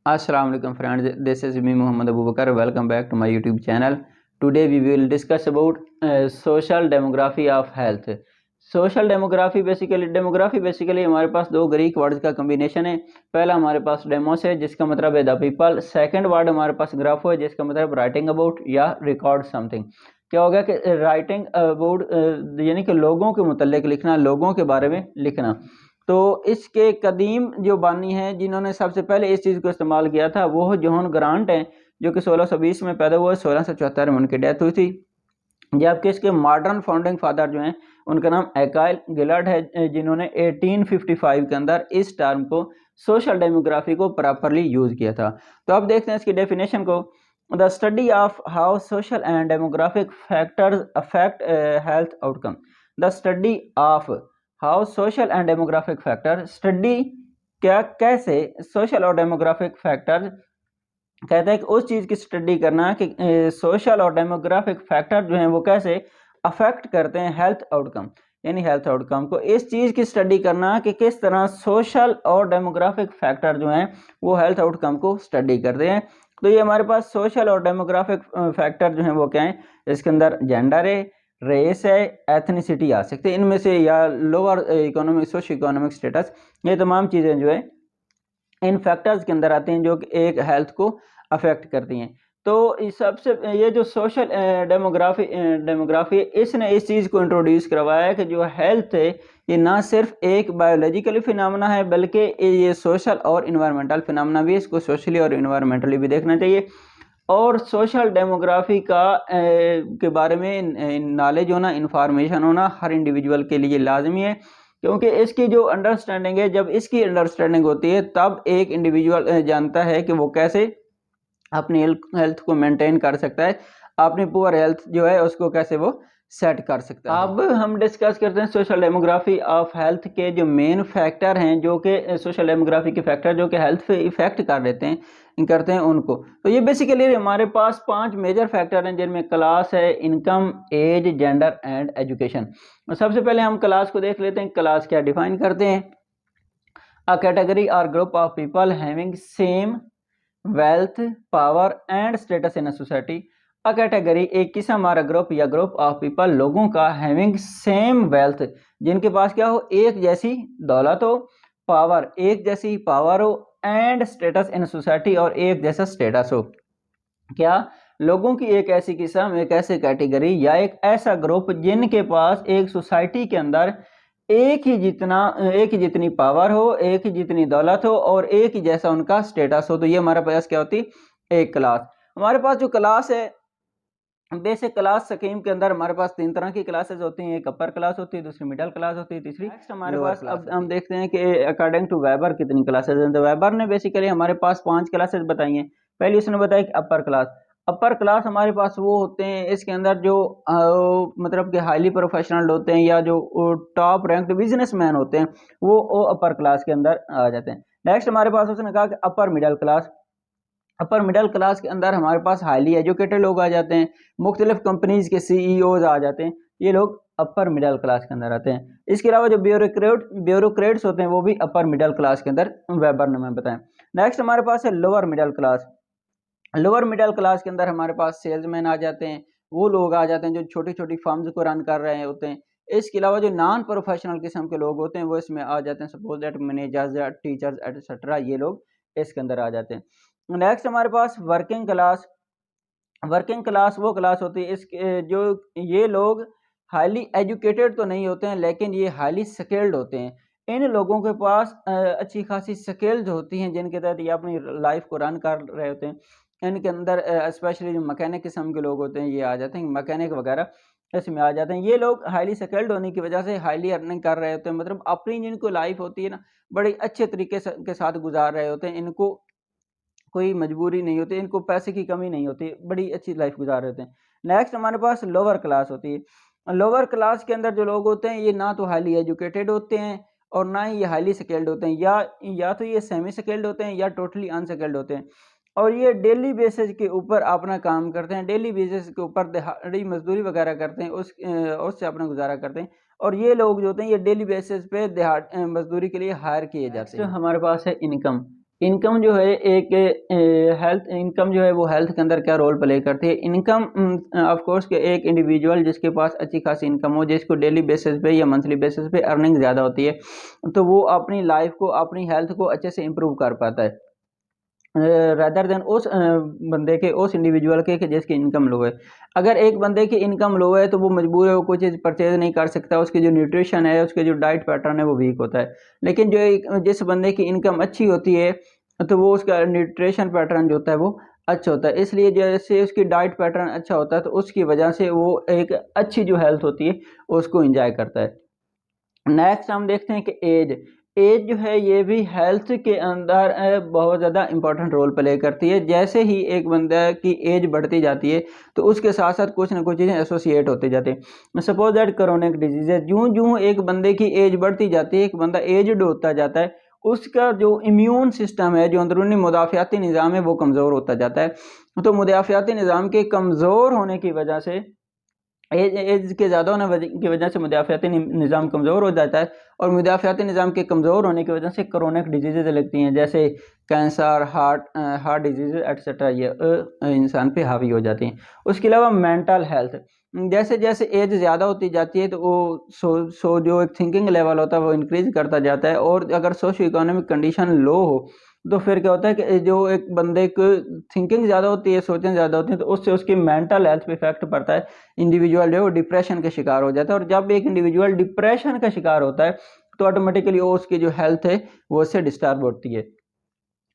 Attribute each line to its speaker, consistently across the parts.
Speaker 1: Assalamu alaikum friends, this is me Muhammad Abu Bakar. Welcome back to my YouTube channel. Today we will discuss about social demography of health. Social demography basically हमारे पास दो Greek words का combination है। पहला हमारे पास demos है जिसका मतलब है द पीपल। सेकंड वर्ड हमारे पास ग्राफो है जिसका मतलब राइटिंग अबाउट या रिकॉर्ड समथिंग। क्या होगा कि राइटिंग अबाउट यानी कि लोगों के मुतल्लिक लिखना, लोगों के बारे में लिखना। तो इसके कदीम जो बानी हैं जिन्होंने सबसे पहले इस चीज़ को इस्तेमाल किया था वो जॉन ग्रांट हैं, जो कि 1620 में पैदा हुआ, 1674 में उनकी डेथ हुई थी। जबकि इसके मॉडर्न फाउंडिंग फादर जो हैं उनका नाम एकाइल गिलार्ड है, जिन्होंने 1855 के अंदर इस टर्म को सोशल डेमोग्राफी को प्रॉपरली यूज किया था। तो अब देखते हैं इसकी डेफिनेशन को। The study of how social and demographic factors affect health outcome. The study of how social and demographic factor, study क्या कैसे सोशल और डेमोग्राफिक फैक्टर, कहते हैं कि उस चीज़ की स्टडी करना कि सोशल और डेमोग्राफिक फैक्टर जो हैं वो कैसे अफेक्ट करते हैं हेल्थ आउटकम, यानी हेल्थ आउटकम को। इस चीज़ की स्टडी करना कि किस तरह सोशल और डेमोग्राफिक फैक्टर जो हैं वो हेल्थ आउटकम को स्टडी करते हैं। तो ये हमारे पास सोशल और डेमोग्राफिक फैक्टर जो हैं वो क्या हैं, इसके अंदर जेंडर है, रेस है, एथनिसिटी आ सकते हैं इनमें से, या lower economic socio economic status, ये तमाम चीज़ें जो है इन फैक्टर्स के अंदर आते हैं जो कि एक हेल्थ को अफेक्ट करती हैं। तो इस सबसे ये जो सोशल डेमोग्राफी इसने इस चीज़ को इंट्रोड्यूस करवाया है कि जो हेल्थ है ये ना सिर्फ एक बायोलॉजिकल फिनोमेना है बल्कि ये सोशल और इन्वायरमेंटल फिनोमेना भी है। इसको सोशली और इन्वायरमेंटली भी देखना चाहिए। और सोशल डेमोग्राफी का के बारे में नॉलेज होना, इंफॉर्मेशन होना हर इंडिविजुअल के लिए लाजमी है, क्योंकि इसकी जो अंडरस्टैंडिंग है, जब इसकी अंडरस्टैंडिंग होती है तब एक इंडिविजुअल जानता है कि वो कैसे अपनी हेल्थ को मेंटेन कर सकता है, अपनी पुअर हेल्थ जो है उसको कैसे वो सेट कर सकता है। अब हम डिस्कस करते हैं सोशल डेमोग्राफी ऑफ हेल्थ के जो मेन फैक्टर हैं, जो कि सोशल डेमोग्राफी के फैक्टर जो कि हेल्थ पे इफेक्ट करते हैं उनको। तो ये बेसिकली हमारे पास 5 मेजर फैक्टर हैं जिनमें क्लास है, income, age, gender and education. सबसे पहले हम क्लास को देख लेते हैं। क्लास क्या डिफाइन करते हैं? अ कैटेगरी और group of people having same wealth, power and status in a society. A category एक किस्म और ग्रुप या ग्रुप ऑफ पीपल लोगों का, हैविंग सेम वेल्थ जिनके पास क्या हो, एक जैसी दौलत हो, पावर एक जैसी पावर हो, एंड स्टेटस इन सोसाइटी और एक जैसा स्टेटस हो। क्या लोगों की एक ऐसी किस्म, एक ऐसी कैटेगरी या एक ऐसा ग्रुप जिनके पास एक सोसाइटी के अंदर एक ही जितनी पावर हो, एक ही जितनी दौलत हो और एक ही जैसा उनका स्टेटस हो। तो ये हमारे पास क्या होती है, एक क्लास। हमारे पास जो क्लास है, बेसिक क्लास स्कीम के अंदर हमारे पास 3 तरह की क्लासेस होती हैं। एक अपर क्लास होती है, दूसरी मिडिल क्लास होती है, तीसरी हमारे पास। अब हम देखते हैं कि अकॉर्डिंग टू वेबर कितनी क्लासेस हैं। तो वेबर ने बेसिकली हमारे पास 5 क्लासेस बताई हैं। पहली उसने बताया कि अपर क्लास। अपर क्लास हमारे पास वो होते हैं इसके अंदर जो मतलब कि हाईली प्रोफेशनल होते हैं या जो टॉप रैंक्ड बिजनेसमैन होते हैं, वो अपर क्लास के अंदर आ जाते हैं। नेक्स्ट हमारे पास उसने कहा कि upper middle class. Upper middle class के अंदर हमारे पास हाईली एजुकेटेड लोग आ जाते हैं, मुख्तलिफ कंपनीज के सीईओज आ जाते हैं, ये लोग अपर मिडिल क्लास के अंदर आते हैं। इसके अलावा जो ब्यूरोक्रेट्स होते हैं वो भी अपर मिडिल क्लास के अंदर वेबर ने हमें बताया। नेक्स्ट हमारे पास है lower middle class. Lower middle class के अंदर हमारे पास सेल्समैन आ जाते हैं, वो लोग आ जाते हैं जो छोटी छोटी फर्म्स को रन कर रहे होते हैं। इसके अलावा जो नॉन प्रोफेशनल किस्म के लोग होते हैं वो इसमें आ जाते हैं, सपोज दैट मैनेजर्स या टीचर्स एटसेट्रा, ये लोग इसके अंदर आ जाते हैं। नेक्स्ट हमारे पास वर्किंग क्लास। वर्किंग क्लास वो क्लास होती है इसके जो ये लोग हाईली एजुकेटेड तो नहीं होते हैं लेकिन ये हाईली स्किल्ड होते हैं। इन लोगों के पास अच्छी खासी स्किल्स होती हैं जिनके तहत ये अपनी लाइफ को रन कर रहे होते हैं। इनके अंदर स्पेशली जो मैकेनिक किस्म के लोग होते हैं ये आ जाते हैं, मैकेनिक वगैरह इसमें आ जाते हैं। ये लोग हाईली स्किल्ड होने की वजह से हाईली अर्निंग कर रहे होते हैं, मतलब अपनी जिनको लाइफ होती है ना बड़ी अच्छे तरीके के साथ गुजार रहे होते हैं। इनको कोई मजबूरी नहीं होती, इनको पैसे की कमी नहीं होती, बड़ी अच्छी लाइफ गुजार रहे होते हैं। नेक्स्ट हमारे पास लोअर क्लास होती है। लोअर क्लास के अंदर जो लोग होते हैं ये ना तो हाईली एजुकेटेड होते हैं और ना ही ये हाईली स्किल्ड होते हैं, या तो ये सेमी स्किल्ड होते हैं या टोटली अनस्किल्ड होते हैं। और ये डेली बेसिस के ऊपर अपना काम करते हैं, डेली बेसिस के ऊपर दिहाड़ी मजदूरी वगैरह करते हैं, उससे अपना गुजारा करते हैं। और ये लोग जो होते हैं ये डेली बेसिस पे मजदूरी के लिए हायर किए जाते हैं। हमारे पास है इनकम। इनकम जो है एक हेल्थ इनकम जो है वो हेल्थ के अंदर क्या रोल प्ले करती है। इनकम ऑफ कोर्स के एक इंडिविजुअल जिसके पास अच्छी खासी इनकम हो, जिसको डेली बेसिस पे या मंथली बेसिस पे अर्निंग ज़्यादा होती है, तो वो अपनी लाइफ को, अपनी हेल्थ को अच्छे से इम्प्रूव कर पाता है रादर देन उस बंदे के, उस इंडिविजुअल के कि जिसकी इनकम लो है। अगर एक बंदे की इनकम लो है तो वो मजबूर है, वो कोई चीज़ परचेज नहीं कर सकता, उसकी जो न्यूट्रिशन है, उसके जो डाइट पैटर्न है वो वीक होता है। लेकिन जिस बंदे की इनकम अच्छी होती है तो वो उसका न्यूट्रिशन पैटर्न जो होता है वो अच्छा होता है। इसलिए जैसे उसकी डाइट पैटर्न अच्छा होता है तो उसकी वजह से वो एक अच्छी जो हेल्थ होती है उसको इंजॉय करता है। नेक्स्ट हम देखते हैं कि एज। एज जो है ये भी हेल्थ के अंदर बहुत ज़्यादा इंपॉर्टेंट रोल प्ले करती है। जैसे ही एक बंदा की एज बढ़ती जाती है तो उसके साथ साथ कुछ ना कुछ चीज़ें एसोसिएट होते जाते हैं। सपोज दैट क्रोनिक डिजीज है, जूँ जूँ एक बंदे की एज बढ़ती जाती है, एक बंदा एजड होता जाता है, उसका जो इम्यून सिस्टम है, जो अंदरूनी मुदाफ़ियाती निज़ाम है वो कमज़ोर होता जाता है। तो मुदाफ़ियाती निज़ाम के कमज़ोर होने की वजह से, एज के ज़्यादा होने की वजह से मुदाफ़ियाती निज़ाम कमज़ोर हो जाता है, और मुदाफ़ियाती निज़ाम के कमज़ोर होने की वजह से क्रोनिक डिजीज़ लगती हैं, जैसे कैंसर, हार्ट डिजीज़ एट्सेट्रा, ये इंसान पे हावी हो जाती हैं। उसके अलावा मेंटल हेल्थ, जैसे जैसे एज ज़्यादा होती जाती है तो वो जो एक थिंकिंग लेवल होता है वो इंक्रीज़ करता जाता है, और अगर सोशियो इकोनॉमिक कंडीशन लो हो तो फिर क्या होता है कि जो एक बंदे को थिंकिंग ज़्यादा होती है, सोचें ज़्यादा होती हैं, तो उससे उसकी मेंटल हेल्थ पे इफेक्ट पड़ता है। इंडिविजुअल जो है वो डिप्रेशन का शिकार हो जाता है, और जब एक इंडिविजुअल डिप्रेशन का शिकार होता है तो ऑटोमेटिकली वो उसकी जो हेल्थ है वो उससे डिस्टर्ब होती है।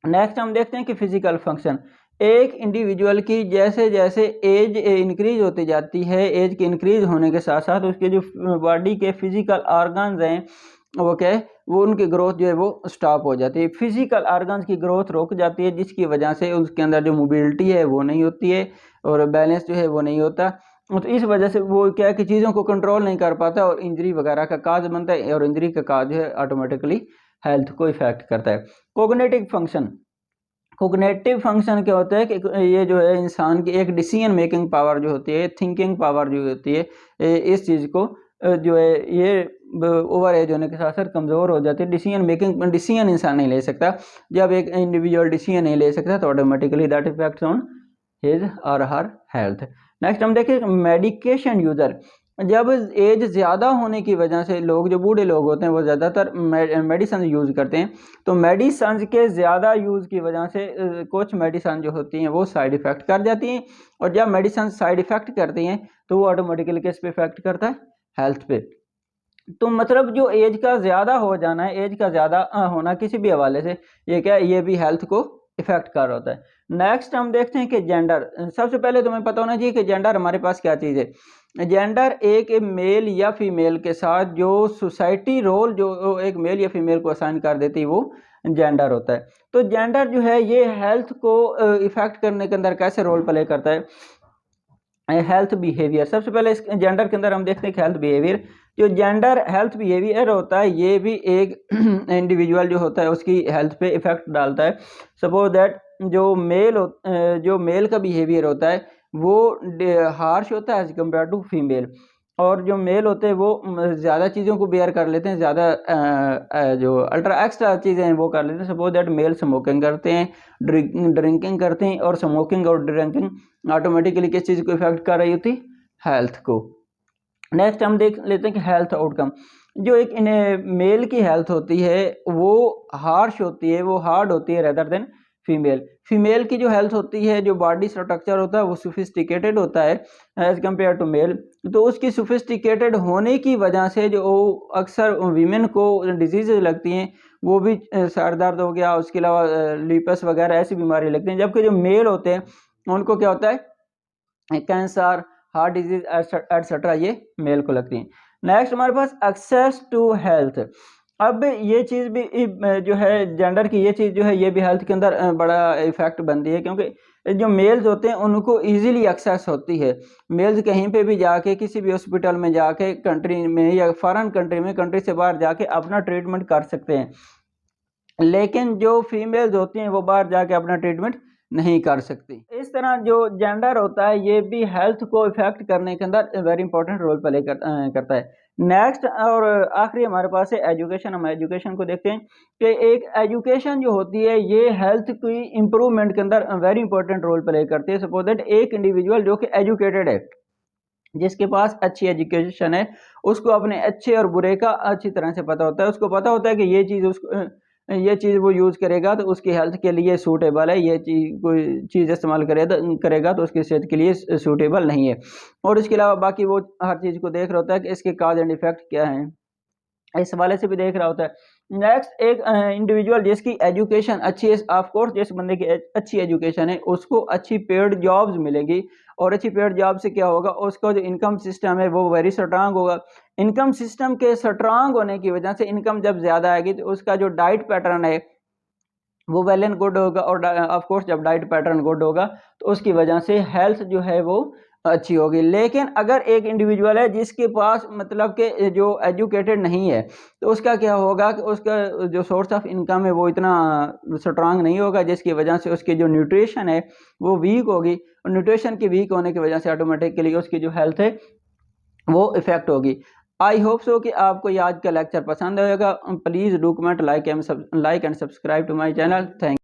Speaker 1: नेक्स्ट हम देखते हैं कि फिजिकल फंक्शन। एक इंडिविजुअल की जैसे जैसे एज इंक्रीज होती जाती है, एज के इंक्रीज होने के साथ साथ उसके जो बॉडी के फिजिकल ऑर्गन्स हैं वो क्या है, वो उनकी ग्रोथ जो है वो स्टॉप हो जाती है। फिजिकल ऑर्गन्स की ग्रोथ रुक जाती है, जिसकी वजह से उसके अंदर जो मोबिलिटी है वो नहीं होती है, और बैलेंस जो है वो नहीं होता। तो इस वजह से वो क्या है कि चीज़ों को कंट्रोल नहीं कर पाता, और इंजरी वगैरह का काज बनता है, और इंजरी का काज जो है ऑटोमेटिकली हेल्थ को इफेक्ट करता है। Cognitive function. कोग्निटिव फंक्शन क्या होता है कि ये जो है इंसान की एक डिसीजन मेकिंग पावर जो होती है, थिंकिंग पावर जो होती है, इस चीज़ को जो है ये ओवर एज होने के साथ साथ कमज़ोर हो जाती है। डिसीजन इंसान नहीं ले सकता। जब एक इंडिविजुअल डिसीजन नहीं ले सकता तो automatically that effects on his और हर हेल्थ। नेक्स्ट हम देखें मेडिकेशन यूज़र। जब एज ज़्यादा होने की वजह से लोग, जो बूढ़े लोग होते हैं, वो ज़्यादातर मेडिसन यूज़ करते हैं, तो मेडिसन के ज़्यादा यूज़ की वजह से कुछ मेडिसन जो होती हैं वो साइड इफ़ेक्ट कर जाती हैं, और जब मेडिसन साइड इफ़ेक्ट करती हैं तो वो ऑटोमेटिकली किस पे इफ़ेक्ट करता है, हेल्थ पे। तो मतलब जो एज का ज़्यादा हो जाना है, एज का ज़्यादा होना किसी भी हवाले से, ये क्या है, ये भी हेल्थ को इफ़ेक्ट कर रहा होता है। नेक्स्ट हम देखते हैं कि जेंडर। सबसे पहले तुम्हें पता होना चाहिए कि जेंडर हमारे पास क्या चीज़ है। जेंडर एक मेल या फीमेल के साथ जो सोसाइटी रोल जो एक मेल या फीमेल को असाइन कर देती है वो जेंडर होता है। तो जेंडर जो है ये हेल्थ को इफ़ेक्ट करने के अंदर कैसे रोल प्ले करता है। हेल्थ बिहेवियर, सबसे पहले इस जेंडर के अंदर हम देखते हैं कि हेल्थ बिहेवियर, जो जेंडर हेल्थ बिहेवियर होता है ये भी एक इंडिविजुअल जो होता है उसकी हेल्थ पे इफेक्ट डालता है। सपोज दैट जो मेल का बिहेवियर होता है वो हार्श होता है एज कम्पेयर टू फीमेल, और जो मेल होते हैं वो ज़्यादा चीज़ों को बेयर कर लेते हैं, ज़्यादा जो अल्ट्रा एक्स्ट्रा चीज़ें हैं वो कर लेते हैं। सपोज दैट मेल स्मोकिंग करते हैं, ड्रिंकिंग करते हैं, और स्मोकिंग और ड्रिंकिंग ऑटोमेटिकली किस चीज़ को इफेक्ट कर रही होती, हेल्थ को। नेक्स्ट हम देख लेते हैं कि हेल्थ आउटकम। जो एक मेल की हेल्थ होती है वो हार्श होती है, वो हार्ड होती है रेदर देन फीमेल। फीमेल की जो हेल्थ होती है, जो बॉडी स्ट्रक्चर होता है वो सोफिस्टिकेटेड होता है एज कम्पेयर टू मेल। तो उसकी सोफिस्टिकेटेड होने की वजह से जो अक्सर वीमेन को डिजीज़ लगती हैं, वो भी सर दर्द हो गया, उसके अलावा लीपस वगैरह ऐसी बीमारी लगती हैं। जबकि जो मेल होते हैं उनको क्या होता है, कैंसर, हार्ट डिजीज एटसेट्रा ये मेल को लगती हैं। नेक्स्ट हमारे पास एक्सेस टू हेल्थ। अब ये चीज़ भी जो है जेंडर की, ये चीज़ जो है ये भी हेल्थ के अंदर बड़ा इफेक्ट बनती है, क्योंकि जो मेल्स होते हैं उनको इजीली एक्सेस होती है। मेल्स कहीं पे भी जाके, किसी भी हॉस्पिटल में जाके, कंट्री में या फॉरेन कंट्री में, कंट्री से बाहर जाके अपना ट्रीटमेंट कर सकते हैं। लेकिन जो फीमेल्स होती हैं वो बाहर जाके अपना ट्रीटमेंट नहीं कर सकती। इस तरह जो जेंडर होता है ये भी हेल्थ को इफेक्ट करने के अंदर वेरी इंपॉर्टेंट रोल प्ले करता है। नेक्स्ट और आखिरी हमारे पास है एजुकेशन। हम एजुकेशन को देखते हैं कि एक एजुकेशन जो होती है ये हेल्थ की इम्प्रूवमेंट के अंदर वेरी इंपॉर्टेंट रोल प्ले करती है। सपोज दैट एक इंडिविजुअल जो कि एजुकेटेड है, जिसके पास अच्छी एजुकेशन है, उसको अपने अच्छे और बुरे का अच्छी तरह से पता होता है। उसको पता होता है कि ये चीज़ वो यूज़ करेगा तो उसकी हेल्थ के लिए सूटेबल है, ये चीज़ कोई चीज़ इस्तेमाल करेगा तो उसकी सेहत के लिए सूटेबल नहीं है। और इसके अलावा बाकी वो हर चीज़ को देख रहा होता है कि इसके काज एंड इफेक्ट क्या हैं, इस हवाले से भी देख रहा होता है। नेक्स्ट एक इंडिविजुअल जिसकी एजुकेशन अच्छी है, ऑफ कोर्स जिस बंदे की अच्छी एजुकेशन है उसको अच्छी पेड जॉब्स मिलेंगी, और अच्छी पेड जॉब से क्या होगा, उसका जो इनकम सिस्टम है वो वेरी स्ट्रांग होगा। इनकम सिस्टम के स्ट्रांग होने की वजह से इनकम जब ज़्यादा आएगी तो उसका जो डाइट पैटर्न है वो वेल एंड गुड होगा, और ऑफ कोर्स जब डाइट पैटर्न गुड होगा तो उसकी वजह से हेल्थ जो है वो अच्छी होगी। लेकिन अगर एक इंडिविजुअल है जिसके पास मतलब कि जो एजुकेटेड नहीं है तो उसका क्या होगा कि उसका जो सोर्स ऑफ इनकम है वो इतना स्ट्रांग नहीं होगा, जिसकी वजह से उसकी जो न्यूट्रिशन है वो वीक होगी, और न्यूट्रिशन की वीक होने की वजह से ऑटोमेटिकली उसकी जो हेल्थ है वो इफेक्ट होगी। आई होप सो कि आपको ये आज का लेक्चर पसंद आएगा। Please do comment, like and subscribe to my channel. Thank